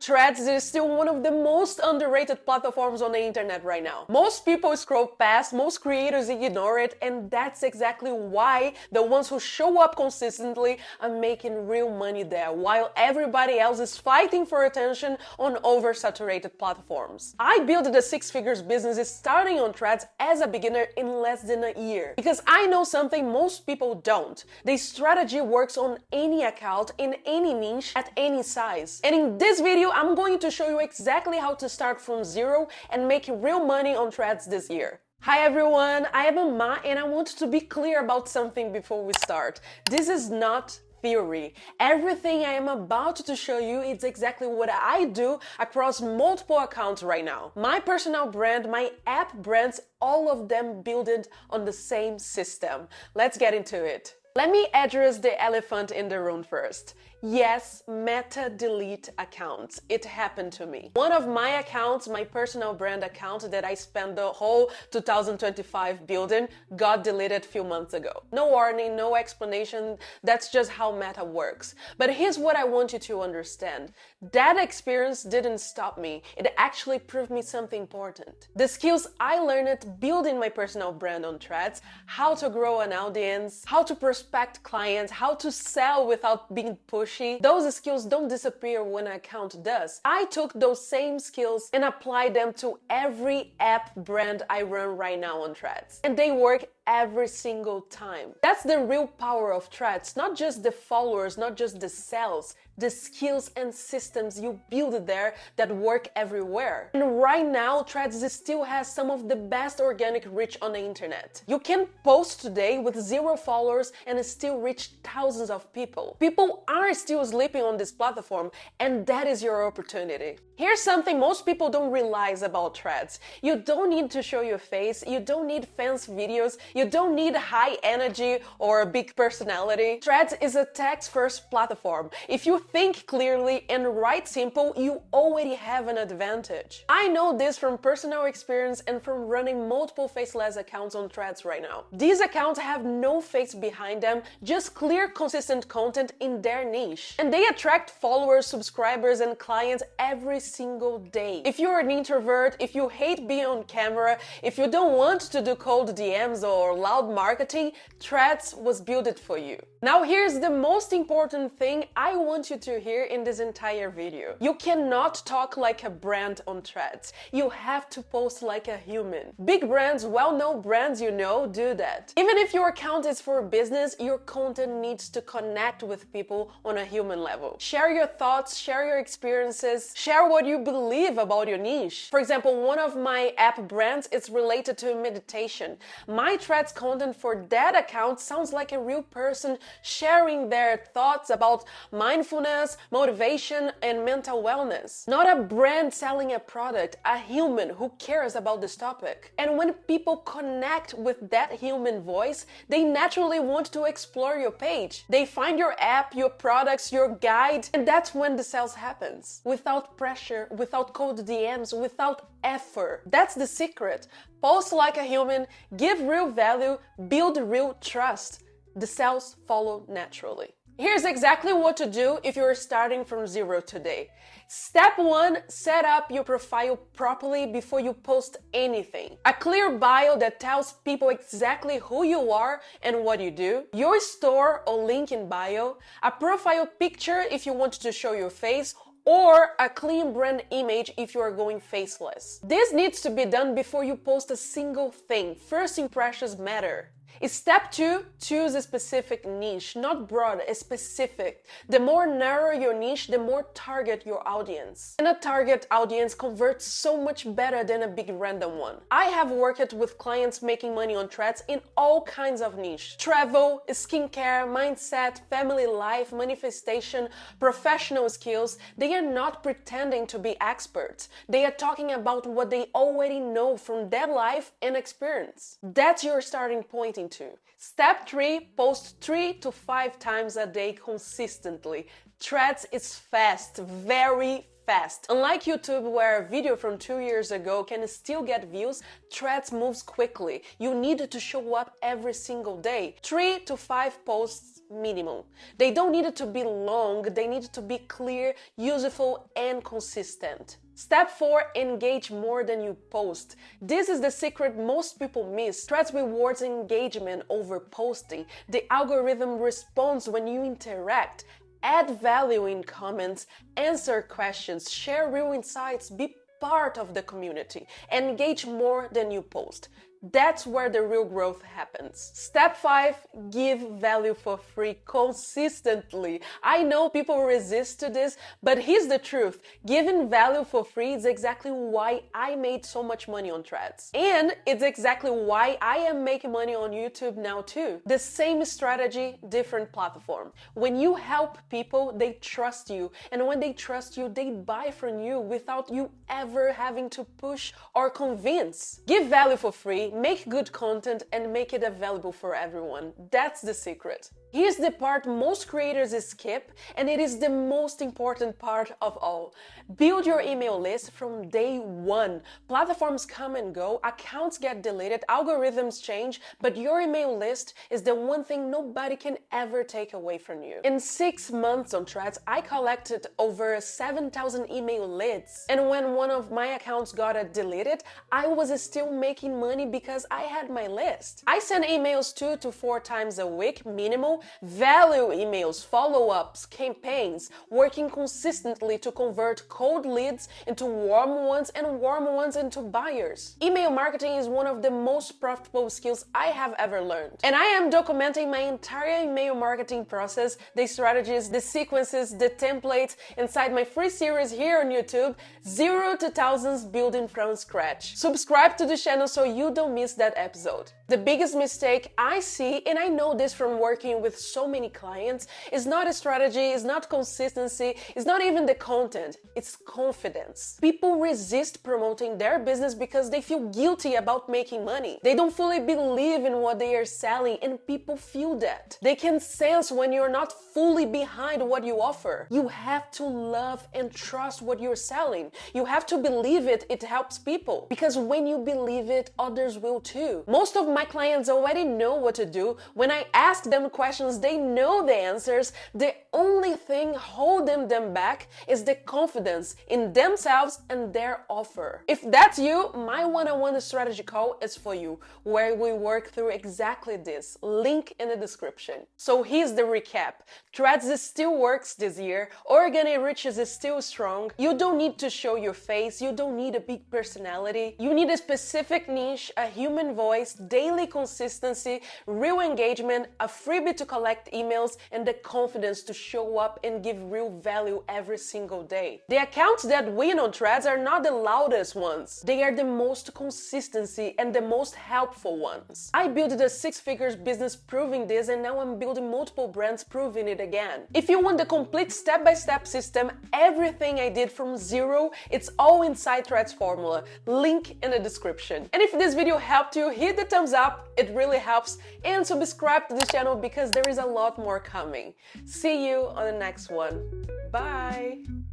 Threads is still one of the most underrated platforms on the internet right now. Most people scroll past, most creators ignore it, and that's exactly why the ones who show up consistently are making real money there, while everybody else is fighting for attention on oversaturated platforms. I built the six figures business starting on Threads as a beginner in less than a year, because I know something most people don't. The strategy works on any account, in any niche, at any size. And in this video, I'm going to show you exactly how to start from zero and make real money on Threads this year. Hi everyone, I am Ama and I want to be clear about something before we start. This is not theory. Everything I am about to show you is exactly what I do across multiple accounts right now. My personal brand, my app brands, all of them built on the same system. Let's get into it. Let me address the elephant in the room first. Yes, Meta delete accounts. It happened to me. One of my accounts, my personal brand account that I spent the whole 2025 building, got deleted a few months ago. No warning, no explanation. That's just how Meta works. But here's what I want you to understand. That experience didn't stop me. It actually proved me something important. The skills I learned building my personal brand on Threads, how to grow an audience, how to prospect clients, how to sell without being pushy. Those skills don't disappear when an account does. I took those same skills and applied them to every app brand I run right now on Threads. And they work every single time. That's the real power of Threads. Not just the followers, not just the sales, the skills and systems you build there that work everywhere. And right now, Threads still has some of the best organic reach on the internet. You can post today with 0 followers and still reach thousands of people. People are still sleeping on this platform, and that is your opportunity. Here's something most people don't realize about Threads. You don't need to show your face, you don't need fancy videos, you don't need high energy or a big personality. Threads is a text-first platform. If you think clearly and write simple, you already have an advantage. I know this from personal experience and from running multiple faceless accounts on Threads right now. These accounts have no face behind them, just clear, consistent content in their niche. And they attract followers, subscribers, and clients every single day. If you're an introvert, if you hate being on camera, if you don't want to do cold DMs or loud marketing, Threads was built for you. Now here's the most important thing I want you to hear in this entire video. You cannot talk like a brand on Threads. You have to post like a human. Big brands, well-known brands you know, do that. Even if your account is for business, your content needs to connect with people on a human level. Share your thoughts, share your experiences, share what you believe about your niche. For example, one of my app brands is related to meditation. My Threads content for that account sounds like a real person sharing their thoughts about mindfulness, motivation, and mental wellness. Not a brand selling a product, a human who cares about this topic. And when people connect with that human voice, they naturally want to explore your page. They find your app, your products, your guide, and that's when the sales happens. Without pressure, without cold DMs, without effort. That's the secret. Post like a human, give real value, build real trust. The sales follow naturally. Here's exactly what to do if you're starting from zero today. Step 1, set up your profile properly before you post anything. A clear bio that tells people exactly who you are and what you do. Your store or link in bio. A profile picture if you want to show your face, or a clean brand image if you are going faceless. This needs to be done before you post a single thing. First impressions matter. Step 2, choose a specific niche, not broad, a specific. The more narrow your niche, the more target your audience. And a target audience converts so much better than a big random one. I have worked with clients making money on Threads in all kinds of niche. Travel, skincare, mindset, family life, manifestation, professional skills. They are not pretending to be experts. They are talking about what they already know from their life and experience. That's your starting point into. Step 3, post 3 to 5 times a day consistently. Threads is fast, very fast. Unlike YouTube, where a video from 2 years ago can still get views, Threads moves quickly. You need to show up every single day. 3 to 5 posts minimum. They don't need it to be long, they need it to be clear, useful, and consistent. Step 4, engage more than you post. This is the secret most people miss. Threads rewards engagement over posting. The algorithm responds when you interact. Add value in comments, answer questions, share real insights, be part of the community, engage more than you post. That's where the real growth happens. Step 5, give value for free consistently. I know people resist to this, but here's the truth. Giving value for free is exactly why I made so much money on Threads. And it's exactly why I am making money on YouTube now too. The same strategy, different platform. When you help people, they trust you. And when they trust you, they buy from you without you ever having to push or convince. Give value for free, make good content, and make it available for everyone. That's the secret. Here's the part most creators skip, and it is the most important part of all. Build your email list from day one. Platforms come and go, accounts get deleted, algorithms change, but your email list is the one thing nobody can ever take away from you. In 6 months on Threads, I collected over 7,000 email leads. And when one of my accounts got deleted, I was still making money because I had my list. I send emails 2 to 4 times a week, minimal, value emails, follow-ups, campaigns, working consistently to convert cold leads into warm ones and warm ones into buyers. Email marketing is one of the most profitable skills I have ever learned. And I am documenting my entire email marketing process, the strategies, the sequences, the templates inside my free series here on YouTube, 0 to thousands building from scratch. Subscribe to the channel so you don't miss that episode. The biggest mistake I see, and I know this from working with so many clients, is not a strategy, is not consistency, it's not even the content, it's confidence. People resist promoting their business because they feel guilty about making money. They don't fully believe in what they are selling, and people feel that. They can sense when you're not fully behind what you offer. You have to love and trust what you're selling. You have to believe it, it helps people. Because when you believe it, others will too. Most of my clients already know what to do. When I ask them questions, they know the answers. The only thing holding them back is the confidence in themselves and their offer. If that's you, my one-on-one strategy call is for you, where we work through exactly this. Link in the description. So here's the recap. Threads still works this year. Organic reach is still strong. You don't need to show your face. You don't need a big personality. You need a specific niche, a human voice, daily consistency, real engagement, a freebie to collect emails, and the confidence to show up and give real value every single day. The accounts that win on Threads are not the loudest ones. They are the most consistency and the most helpful ones. I built a 6-figure business proving this, and now I'm building multiple brands proving it again. If you want the complete step-by-step system, everything I did from zero, it's all inside Threads formula. Link in the description. And if this video helped you, hit the thumbs up, it really helps, and subscribe to this channel because there is a lot more coming. See you on the next one. Bye!